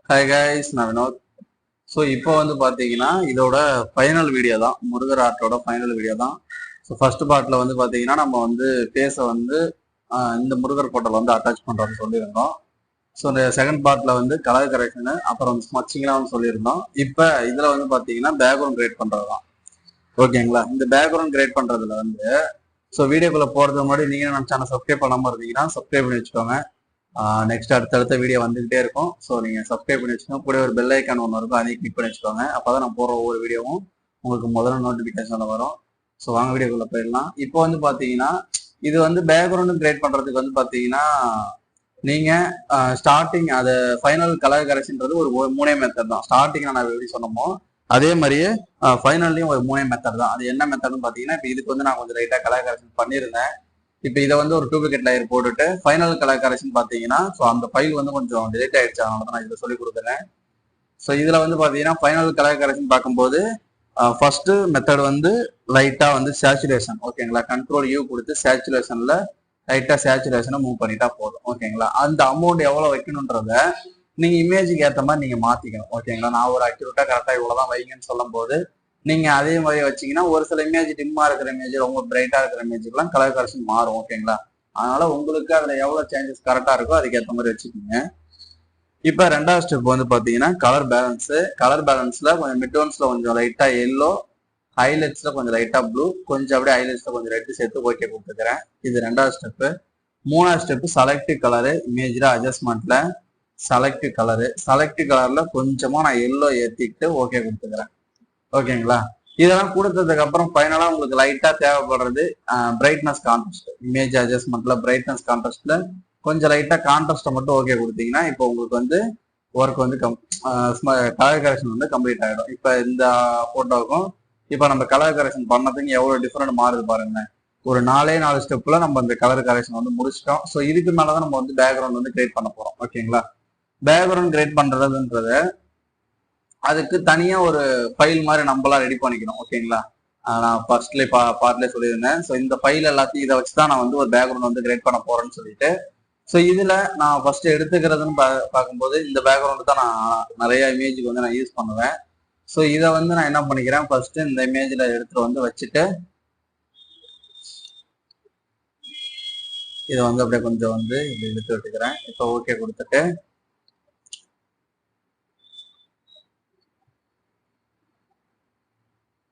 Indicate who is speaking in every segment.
Speaker 1: Hi guys, நான் Vinod. So இப்போ வந்து பார்த்தீங்கன்னா இதோட ஃபைனல் வீடியோ தான், முருகர் ஆர்ட்டோட ஃபைனல் வீடியோ தான். ஸோ ஃபர்ஸ்ட் பார்ட்டில் வந்து பார்த்தீங்கன்னா நம்ம வந்து ஃபேஸை வந்து இந்த முருகர் போட்டோவில் வந்து அட்டாச் பண்ணுறோம்னு சொல்லியிருந்தோம். ஸோ இந்த செகண்ட் பார்ட்டில் வந்து கலர் கரெக்ஷனு அப்புறம் வந்து ஸ்மச்சிங்லாம் வந்து சொல்லியிருந்தோம். இப்போ இதில் வந்து பார்த்தீங்கன்னா பேக்ரவுண்ட் கிரியேட் பண்ணுறது தான். ஓகேங்களா? இந்த பேக்ரவுண்ட் கிரியேட் பண்ணுறதுல வந்து ஸோ வீடியோக்குள்ளே போகிறதுக்கு முன்னாடி நீங்கள் நம்ம சேனல் சப்ஸ்கிரைப் பண்ணாமல் இருந்தீங்கன்னா சப்ஸ்கிரைப் பண்ணி வச்சுக்கோங்க. நெக்ஸ்ட் அடுத்தடுத்த வீடியோ வந்துகிட்டே இருக்கும். ஸோ நீங்கள் சப்ஸ்கிரைப் பண்ணி வச்சுக்கோங்க. கூட ஒரு பெல் ஐக்கான் ஒன்று இருக்கும், அதையும் கிளிக் பண்ணி வச்சுக்கோங்க. அப்போ தான் நான் போடுற ஒவ்வொரு வீடியோவும் உங்களுக்கு முதல்ல நோட்டிஃபிகேஷனில் வரும். ஸோ வாங்க வீடியோக்குள்ளே போயிடலாம். இப்போ வந்து பார்த்தீங்கன்னா இது வந்து பேக்ரவுண்டு கிரியேட் பண்ணுறதுக்கு வந்து பார்த்தீங்கன்னா நீங்கள் ஸ்டார்டிங் அது ஃபைனல் கலர் கரெக்ஷன்றது ஒரு மூணே மெத்தட் தான். ஸ்டார்டிங் நான் எப்படி சொன்னோமோ அதே மாதிரியே ஃபைனல்லையும் ஒரு மூணே மெத்தட் தான். அது என்ன மெத்தட்னு பார்த்தீங்கன்னா இப்போ இதுக்கு வந்து நான் கொஞ்சம் லைட்டாக கலர் கரெக்ஷன் பண்ணியிருந்தேன். இப்போ இதை வந்து ஒரு டூப்ளிகேட் லேயர் போட்டுட்டு ஃபைனல் கலர் கரெக்ஷன் பார்த்தீங்கன்னா ஸோ அந்த ஃபைல் வந்து கொஞ்சம் டிலீட் ஆயிடுச்சு, அதனால தான் நான் இதில் சொல்லி கொடுக்குறேன். ஸோ இதில் வந்து பார்த்தீங்கன்னா ஃபைனல் கலர் கரெக்ஷன் பார்க்கும்போது ஃபர்ஸ்ட் மெத்தட் வந்து லைட்டாக வந்து சேச்சுரேஷன். ஓகேங்களா? கண்ட்ரோல் யூ கொடுத்து சேச்சுரேஷனில் லைட்டாக சேச்சுரேஷனை மூவ் பண்ணிட்டா போதும். ஓகேங்களா? அந்த அமௌண்ட் எவ்வளோ வைக்கணுன்றத நீங்கள் இமேஜுக்கு ஏற்ற மாதிரி நீங்கள் மாற்றிக்கணும். ஓகேங்களா? நான் ஒரு அக்யூரேட்டாக கரெக்டாக இவ்வளோ தான் வைங்கன்னு சொல்லும் போது நீங்க அதே மாதிரி வச்சீங்கன்னா ஒரு சில இமேஜ் டிம்மா இருக்கிற இமேஜ், ரொம்ப பிரைட்டா இருக்கிற இமேஜுக்கெல்லாம் கலர் கரெக்ஷன் மாறும். ஓகேங்களா? அதனால உங்களுக்கு அதுல எவ்வளவு சேஞ்சஸ் கரெக்டா இருக்கோ அதுக்கேற்ற மாதிரி வச்சுக்கோங்க. இப்ப ரெண்டாவது ஸ்டெப் வந்து பாத்தீங்கன்னா கலர் பேலன்ஸ். கலர் பேலன்ஸ்ல கொஞ்சம் மிட்டோன்ஸ்ல கொஞ்சம் லைட்டா எல்லோ, ஹைலைட்ஸ்ல கொஞ்சம் லைட்டா ப்ளூ, கொஞ்சம் அப்படியே ஹைலைட்ஸ்ல கொஞ்சம் ரெட் சேர்த்து ஓகே கொடுத்துக்கிறேன். இது ரெண்டாவது ஸ்டெப். மூணாவது ஸ்டெப் செலக்டிவ் கலரு. இமேஜ்ல அட்ஜஸ்ட்மெண்ட்ல செலக்டிவ் கலரு. செலக்டிவ் கலர்ல கொஞ்சமா நான் எல்லோ ஏத்திட்டு ஓகே கொடுத்துக்கிறேன். ஓகேங்களா? இதெல்லாம் கொடுத்ததுக்கு அப்புறம் ஃபைனலா உங்களுக்கு லைட்டா தேவைப்படுறது பிரைட்னஸ் கான்ட்ராஸ்ட். இமேஜ் அட்ஜஸ்ட்மெண்ட்ல பிரைட்னஸ் கான்ட்ராஸ்ட்ல கொஞ்சம் லைட்டா கான்ட்ராஸ்ட்டை மட்டும் ஓகே கொடுத்தீங்கன்னா இப்போ உங்களுக்கு வந்து ஒர்க் வந்து கலர் கரெக்ஷன் வந்து கம்ப்ளீட் ஆகிடும். இப்போ இந்த போட்டோவுக்கும் இப்போ நம்ம கலர் கரெக்ஷன் பண்ணதுக்கு எவ்வளோ டிஃப்ரெண்ட் மாறுது பாருங்க. ஒரு 4 ஸ்டெப்ல நம்ம இந்த கலர் கரெக்ஷன் வந்து முடிச்சிட்டோம். ஸோ இதுக்கு மேலதான் நம்ம வந்து பேக்ரவுண்ட் வந்து கிரியேட் பண்ண போறோம். ஓகேங்களா? பேக்ரவுண்ட் கிரியேட் பண்றதுன்றத அதுக்கு தனியா ஒரு ஃபைல் மாதிரி நம்மளா ரெடி பண்ணிக்கணும். ஓகேங்களா? நான் ஃபர்ஸ்ட்லேயே பார்ட்லேயே சொல்லியிருந்தேன். ஸோ இந்த ஃபைல் எல்லாத்தையும் இதை வச்சு தான் நான் வந்து ஒரு பேக்ரவுண்ட் வந்து கிரியேட் பண்ண போறேன்னு சொல்லிட்டு ஸோ இதுல நான் ஃபர்ஸ்ட் எடுத்துக்கிறதுன்னு பார்க்கும்போது இந்த பேக்ரவுண்டு தான் நான் நிறைய இமேஜுக்கு வந்து நான் யூஸ் பண்ணுவேன். ஸோ இதை வந்து நான் என்ன பண்ணிக்கிறேன், ஃபர்ஸ்ட் இந்த இமேஜ்ல எடுத்துட்டு வந்து வச்சுட்டு இதை வந்து அப்படியே கொஞ்சம் வந்து இப்படி எடுத்து விட்டுக்கிறேன். இப்போ ஓகே கொடுத்துட்டு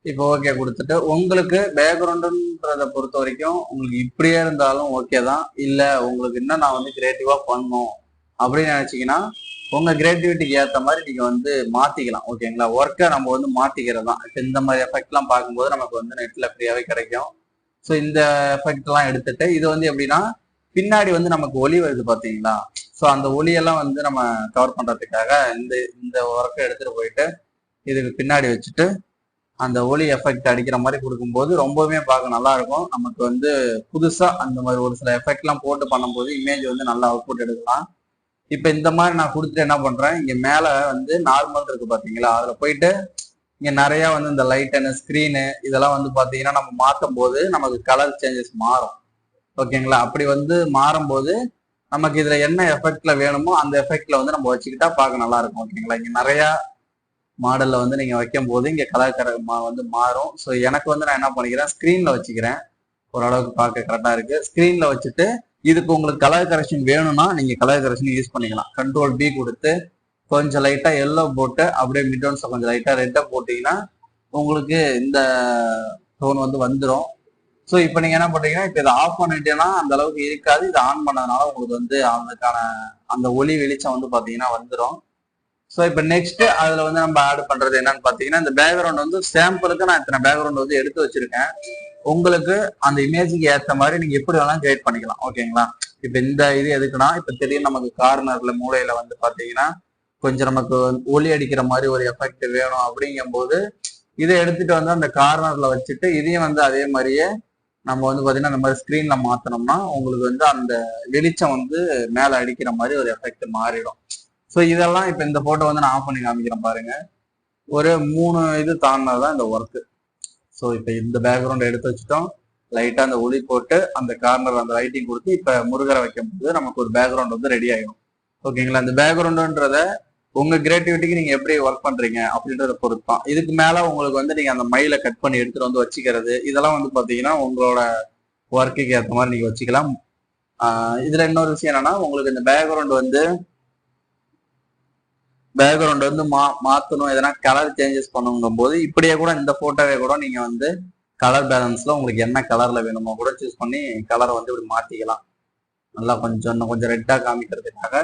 Speaker 1: இப்போ ஓகே கொடுத்துட்டு உங்களுக்கு பேக்ரவுண்டுன்றதை பொறுத்த வரைக்கும் உங்களுக்கு இப்படியே இருந்தாலும் ஓகே தான். இல்லை உங்களுக்கு இன்னும் நான் வந்து கிரியேட்டிவா பண்ணணும் அப்படின்னு நினைச்சீங்கன்னா உங்க கிரியேட்டிவிட்டிக்கு ஏற்ற மாதிரி நீங்க வந்து மாத்திக்கலாம். ஓகேங்களா? ஒர்க்கை நம்ம வந்து மாத்திக்கிறது தான். இப்போ இந்த மாதிரி எஃபெக்ட்லாம் பார்க்கும்போது நமக்கு வந்து நெட்ல ஃப்ரீயாவே கிடைக்கும். ஸோ இந்த எஃபெக்ட் எல்லாம் எடுத்துட்டு இது வந்து எப்படின்னா பின்னாடி வந்து நமக்கு ஒலி வருது பார்த்தீங்களா? ஸோ அந்த ஒலியெல்லாம் வந்து நம்ம கவர் பண்றதுக்காக இந்த இந்த ஒர்க்கை எடுத்துட்டு போயிட்டு இதுக்கு பின்னாடி வச்சுட்டு அந்த ஒலி எஃபெக்ட் அடிக்கிற மாதிரி கொடுக்கும்போது ரொம்பவுமே பார்க்க நல்லா இருக்கும். நமக்கு வந்து புதுசா அந்த மாதிரி ஒரு சில எஃபெக்ட் எல்லாம் போட்டு பண்ணும்போது இமேஜ் வந்து நல்லா அவுட்புட் எடுக்கலாம். இப்ப இந்த மாதிரி நான் கொடுத்துட்டு என்ன பண்றேன், இங்க மேல வந்து நார்மல் இருக்கு பாத்தீங்களா, அதுல போயிட்டு இங்க நிறைய வந்து இந்த லைட் அண்ட் ஸ்கிரீனு இதெல்லாம் வந்து பாத்தீங்கன்னா நம்ம மாற்றும் போது நமக்கு கலர் சேஞ்சஸ் மாறும். ஓகேங்களா? அப்படி வந்து மாறும்போது நமக்கு இதுல என்ன எஃபெக்ட்ல வேணுமோ அந்த எஃபெக்ட்ல வந்து நம்ம வச்சுக்கிட்டா பார்க்க நல்லா இருக்கும். ஓகேங்களா? இங்க நிறைய மாடல்ல வந்து நீங்க வைக்கும் போது இங்க கலர் வந்து மாறும். ஸோ எனக்கு வந்து நான் என்ன பண்ணிக்கிறேன், ஸ்கிரீன்ல வச்சுக்கிறேன். ஓரளவுக்கு பார்க்க கரெக்டா இருக்கு. ஸ்கிரீன்ல வச்சுட்டு இதுக்கு உங்களுக்கு கலர் கரெக்ஷன் வேணும்னா நீங்க கலர் கரெக்ஷன் யூஸ் பண்ணிக்கலாம். கண்ட்ரோல் பி கொடுத்து கொஞ்சம் லைட்டா எல்லோ போட்டு அப்படியே மிட்டோன்ஸ் கொஞ்சம் லைட்டா ரெட்டா போட்டீங்கன்னா உங்களுக்கு இந்த டோன் வந்து வந்துடும். ஸோ இப்போ நீங்க என்ன பண்றீங்கன்னா இப்போ இதை ஆஃப் பண்ணிட்டேன்னா அந்த அளவுக்கு இருக்காது. இதை ஆன் பண்ணதுனால உங்களுக்கு வந்து அதுக்கான அந்த ஒளி வெளிச்சம் வந்து பாத்தீங்கன்னா வந்துடும். ஸோ இப்போ நெக்ஸ்ட் அதுல வந்து நம்ம ஆட் பண்றது என்னன்னு பாத்தீங்கன்னா இந்த பேக்ரவுண்ட் வந்து சாம்பிளுக்கு நான் இத்தனை பேக்ரவுண்ட் வந்து எடுத்து வச்சிருக்கேன். உங்களுக்கு அந்த இமேஜுக்கு ஏற்ற மாதிரி நீங்க எப்படி வேணாலும் கிரியேட் பண்ணிக்கலாம். ஓகேங்களா? இப்போ இந்த இது எதுக்குன்னா இப்போ திடீர்னு நமக்கு கார்னர்ல மூலையில வந்து பாத்தீங்கன்னா கொஞ்சம் நமக்கு ஒளி அடிக்கிற மாதிரி ஒரு எஃபெக்ட் வேணும் அப்படிங்கும் போது இதை எடுத்துட்டு வந்து அந்த கார்னர்ல வச்சுட்டு இதையும் வந்து அதே மாதிரியே நம்ம வந்து பாத்தீங்கன்னா இந்த மாதிரி ஸ்கிரீன்ல மாத்தினோம்னா உங்களுக்கு வந்து அந்த வெளிச்சம் வந்து மேல அடிக்கிற மாதிரி ஒரு எஃபெக்ட் மாறிடும். ஸோ இதெல்லாம் இப்போ இந்த போட்டோ வந்து நான் ஆஃப் பண்ணி காமிக்கிறேன் பாருங்க. ஒரு 3 இது தாண்டினதான் இந்த ஒர்க்கு. ஸோ இப்போ இந்த பேக்ரவுண்ட் எடுத்து வச்சுட்டோம். லைட்டா அந்த ஒளி போட்டு அந்த கார்னர் அந்த லைட்டிங் கொடுத்து இப்போ முருகரை வைக்கும் போது நமக்கு ஒரு பேக்ரவுண்ட் வந்து ரெடி ஆகிடும். ஓகேங்களா? இந்த பேக்ரவுண்டுன்றத உங்க கிரியேட்டிவிட்டிக்கு நீங்க எப்படி ஒர்க் பண்றீங்க அப்படின்றத பொறுத்து தான். இதுக்கு மேல உங்களுக்கு வந்து நீங்க அந்த மயிலை கட் பண்ணி எடுத்துட்டு வந்து வச்சுக்கிறது இதெல்லாம் வந்து பாத்தீங்கன்னா உங்களோட ஒர்க்குக்கு ஏற்ற மாதிரி நீங்க வச்சுக்கலாம். இதுல இன்னொரு விஷயம் என்னன்னா, உங்களுக்கு இந்த பேக்ரவுண்ட் வந்து மாத்தணும், எதனா கலர் சேஞ்சஸ் பண்ணுங்கும் போது இப்படியே கூட இந்த போட்டோவே கூட நீங்க வந்து கலர் பேலன்ஸ்ல உங்களுக்கு என்ன கலர்ல வேணுமோ கூட சூஸ் பண்ணி கலரை வந்து இப்படி மாத்திக்கலாம். நல்லா கொஞ்சம் ரெட்டா காமிக்கிறதுக்காக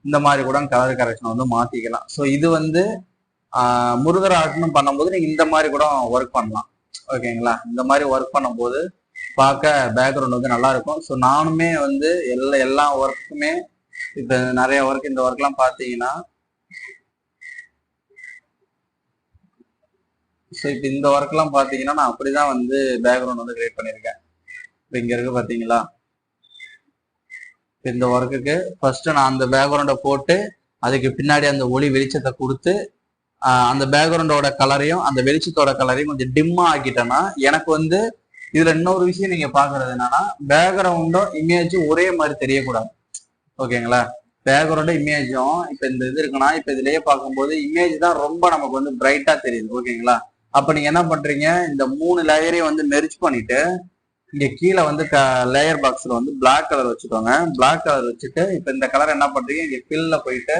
Speaker 1: இந்த மாதிரி கூட கலர் கரெக்ஷன் வந்து மாத்திக்கலாம். ஸோ இது வந்து முருகர் ஆர்ட்னு பண்ணும்போது நீங்க இந்த மாதிரி கூட ஒர்க் பண்ணலாம். ஓகேங்களா? இந்த மாதிரி ஒர்க் பண்ணும்போது பார்க்க பேக்ரவுண்ட் வந்து நல்லா இருக்கும். ஸோ நானுமே வந்து எல்லா ஒர்க்குமே இப்ப நிறைய ஒர்க் இந்த ஒர்க்லாம் பார்த்தீங்கன்னா, ஸோ இப்போ இந்த ஒர்க்லாம் பார்த்தீங்கன்னா நான் அப்படிதான் வந்து பேக்ரவுண்ட் வந்து கிரியேட் பண்ணியிருக்கேன். இப்போ இங்க இருக்கு பார்த்தீங்களா? இந்த ஒர்க்குக்கு ஃபர்ஸ்ட் நான் அந்த பேக்ரவுண்டை போட்டு அதுக்கு பின்னாடி அந்த ஒளி வெளிச்சத்தை கொடுத்து அந்த பேக்ரவுண்டோட கலரையும் அந்த வெளிச்சத்தோட கலரையும் கொஞ்சம் டிம்மா ஆக்கிட்டேன்னா எனக்கு வந்து இதுல இன்னொரு விஷயம் நீங்க பாக்குறது என்னன்னா, பேக்ரவுண்டும் இமேஜும் ஒரே மாதிரி தெரியக்கூடாது. ஓகேங்களா? பேக்ரவுண்டும் இமேஜும் இப்ப இந்த இது இருக்குன்னா இப்ப இதுலயே பார்க்கும்போது இமேஜ் தான் ரொம்ப நமக்கு வந்து பிரைட்டா தெரியுது. ஓகேங்களா? அப்ப நீங்க என்ன பண்றீங்க, இந்த 3 லேயரையும் வந்து மெர்ஜ் பண்ணிட்டு இங்க கீழே வந்து லேயர் பாக்ஸ்ல வந்து பிளாக் கலர் வச்சுக்கோங்க. பிளாக் கலர் வச்சுட்டு இப்ப இந்த கலர் என்ன பண்றீங்க, இங்க ஃபில்ல போயிட்டு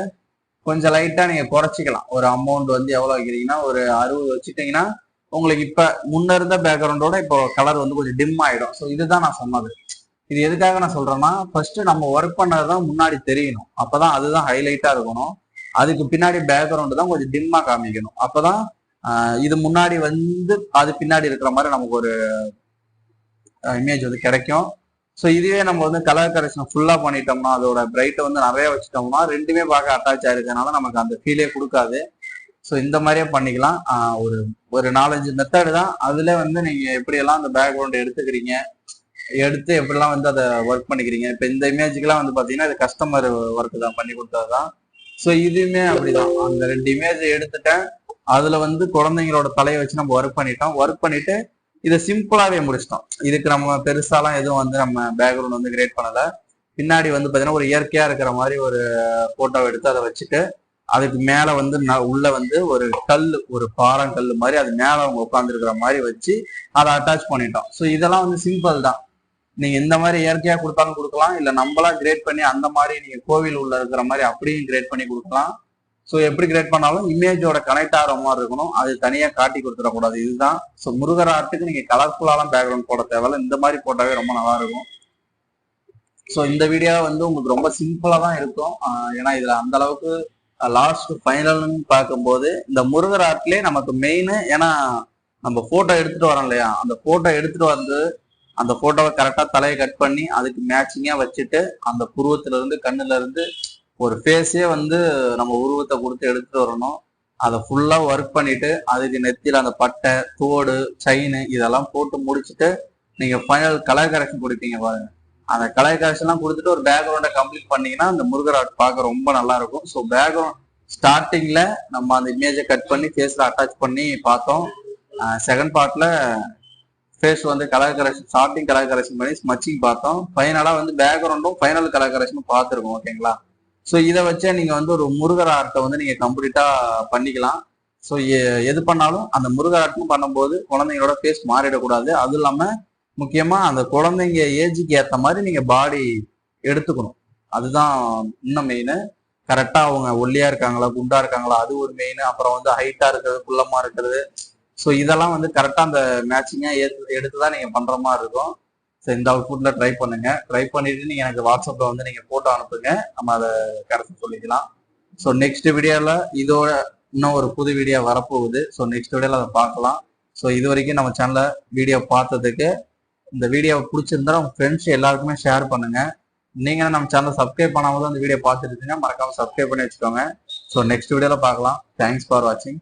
Speaker 1: கொஞ்சம் லைட்டா நீங்க குறைச்சிக்கலாம். ஒரு அமௌண்ட் வந்து எவ்வளவு வைக்கிறீங்கன்னா ஒரு 60 வச்சுட்டீங்கன்னா உங்களுக்கு இப்ப முன்ன இருந்த பேக்ரவுண்டோட இப்போ கலர் வந்து கொஞ்சம் டிம் ஆயிடும். ஸோ இதுதான் நான் சொன்னது. இது எதுக்காக நான் சொல்றேன்னா, ஃபர்ஸ்ட் நம்ம ஒர்க் பண்ணதுதான் முன்னாடி தெரியணும். அப்பதான் அதுதான் ஹைலைட்டா இருக்கணும். அதுக்கு பின்னாடி பேக்ரவுண்ட் தான் கொஞ்சம் டிம்மா காமிக்கணும். அப்பதான் இது முன்னாடி வந்து அது பின்னாடி இருக்கிற மாதிரி நமக்கு ஒரு இமேஜ் வந்து கிடைக்கும். ஸோ இதுவே நம்ம வந்து கலர் கரெக்ஷன் ஃபுல்லா பண்ணிட்டோம்னா, அதோட பிரைட்டை வந்து நிறைய வச்சுட்டோம்னா ரெண்டுமே பார்க்க அட்டாச் ஆயிருக்கனால நமக்கு அந்த ஃபீலே கொடுக்காது. ஸோ இந்த மாதிரியே பண்ணிக்கலாம். ஒரு 4-5 மெத்தடு தான். அதுல வந்து நீங்க எப்படியெல்லாம் அந்த பேக்ரவுண்ட் எடுத்துக்கிறீங்க, எடுத்து எப்படிலாம் வந்து அதை ஒர்க் பண்ணிக்கிறீங்க. இப்போ இந்த இமேஜுக்கெல்லாம் வந்து பாத்தீங்கன்னா இது கஸ்டமர் ஒர்க் தான் பண்ணி கொடுத்ததுதான். ஸோ இதுவுமே அப்படிதான். அந்த 2 இமேஜ் எடுத்துட்டேன். அதுல வந்து குழந்தைங்களோட தலையை வச்சு நம்ம ஒர்க் பண்ணிட்டோம். ஒர்க் பண்ணிட்டு இதை சிம்பிளாவே முடிச்சிட்டோம். இதுக்கு நம்ம பெருசாலாம் எதுவும் வந்து நம்ம பேக்ரவுண்ட் வந்து கிரியேட் பண்ணல. பின்னாடி வந்து பாத்தீங்கன்னா ஒரு இயற்கையா இருக்கிற மாதிரி ஒரு போட்டோ எடுத்து அதை வச்சுட்டு அதுக்கு மேல வந்து உள்ள வந்து ஒரு ஒரு பாறங்கல் மாதிரி அது மேல அவங்க உட்காந்துருக்கிற மாதிரி வச்சு அதை அட்டாச் பண்ணிட்டோம். ஸோ இதெல்லாம் வந்து சிம்பிள் தான். நீங்க இந்த மாதிரி இயற்கையா கொடுத்தாலும் கொடுக்கலாம், இல்ல நம்மளா கிரியேட் பண்ணி அந்த மாதிரி நீங்க கோவில் உள்ள இருக்கிற மாதிரி அப்படியும் கிரியேட் பண்ணி கொடுக்கலாம். ஸோ எப்படி கிரியேட் பண்ணாலும் இமேஜோட கனெக்ட் ஆகிற மாதிரி இருக்கணும். அது தனியா காட்டி கொடுத்துடக்கூடாது. இதுதான். ஸோ முருகர் ஆர்ட்டுக்கு நீங்க கலர்ஃபுல்லாலாம் பேக்ரவுண்ட் போட தேவையில்ல. இந்த மாதிரி போட்டாவே ரொம்ப நல்லா இருக்கும். ஸோ இந்த வீடியோ வந்து உங்களுக்கு ரொம்ப சிம்பிளா தான் இருக்கும். ஏன்னா இதுல அந்த அளவுக்கு லாஸ்ட் ஃபைனல்னு பார்க்கும்போது இந்த முருகர் ஆர்ட்லயே நமக்கு மெயின், ஏன்னா நம்ம போட்டோ எடுத்துட்டு வரோம் இல்லையா, அந்த போட்டோ எடுத்துட்டு வந்து அந்த போட்டோவை கரெக்டா தலையை கட் பண்ணி அதுக்கு மேட்சிங்கா வச்சுட்டு அந்த புருவத்துல இருந்து கண்ணுல இருந்து ஒரு ஃபேஸே வந்து நம்ம உருவத்தை கொடுத்து எடுத்துட்டு வரணும். அதை ஃபுல்லா ஒர்க் பண்ணிட்டு அதுக்கு நெத்தியில அந்த பட்டை, தோடு, செயின் இதெல்லாம் போட்டு முடிச்சுட்டு நீங்க ஃபைனல் கலர் கரெக்ஷன் கொடுப்பீங்க பாருங்க. அந்த கலர் கரெக்ஷன் எல்லாம் கொடுத்துட்டு ஒரு பேக்ரவுண்டை கம்ப்ளீட் பண்ணீங்கன்னா அந்த முருகர் ஆர்ட் பார்க்க ரொம்ப நல்லா இருக்கும். ஸோ பேக்ரவுண்ட் ஸ்டார்டிங்ல நம்ம அந்த இமேஜை கட் பண்ணி ஃபேஸ்ல அட்டாச் பண்ணி பார்த்தோம். செகண்ட் பார்ட்ல ஃபேஸ் வந்து colour correction starting colour correction பண்ணி ஸ்மச்சிங் பார்த்தோம். ஃபைனலா வந்து பேக்ரவுண்டும் ஃபைனல் கலர் கரெக்ஷனும் பார்த்துருக்கோம். ஓகேங்களா? ஸோ இதை வச்சே நீங்க வந்து ஒரு முருகர் ஆர்ட்டை வந்து நீங்க கம்ப்ளீட்டா பண்ணிக்கலாம். ஸோ எது பண்ணாலும் அந்த முருகர் ஆர்ட்னு பண்ணும்போது குழந்தைங்களோட ஃபேஸ் மாறிடக்கூடாது. அதுவும் இல்லாம முக்கியமா அந்த குழந்தைங்க ஏஜுக்கு ஏற்ற மாதிரி நீங்க பாடி எடுத்துக்கணும். அதுதான் இன்னும் மெயின். கரெக்டா அவங்க ஒல்லியா இருக்காங்களா, குண்டா இருக்காங்களா, அது ஒரு மெயின். அப்புறம் வந்து ஹைட்டா இருக்கிறது, குள்ளமா இருக்கிறது. ஸோ இதெல்லாம் வந்து கரெக்டா அந்த மேட்சிங்கா எடுத்துதான் நீங்க பண்ற மாதிரி இருக்கும். ஸோ இந்த அவுட்புட்ல ட்ரை பண்ணுங்க. ட்ரை பண்ணிட்டு நீங்க எனக்கு வாட்ஸ்அப்ல வந்து நீங்க போட்டோ அனுப்புங்க, நம்ம அதை கரெக்ட் சொல்லிக்கலாம். ஸோ நெக்ஸ்ட் வீடியோல இதோட இன்னும் ஒரு புது வீடியோ வரப்போகுது. ஸோ நெக்ஸ்ட் வீடியோல அதை பார்க்கலாம். ஸோ இது வரைக்கும் நம்ம சேனல்ல வீடியோ பார்த்ததுக்கு, இந்த வீடியோவை பிடிச்சிருந்தா உங்க ஃப்ரெண்ட்ஸ் எல்லாருக்குமே ஷேர் பண்ணுங்க. நீங்க நம்ம சேனலை சப்ஸ்கிரைப் பண்ணாம தான் இந்த வீடியோ பார்த்துட்டு இருக்கீங்க, மறக்காம சப்ஸ்கிரைப் பண்ணி வச்சுக்கோங்க. ஸோ நெக்ஸ்ட் வீடியோல பார்க்கலாம். தேங்க்ஸ் ஃபார் வாட்சிங்.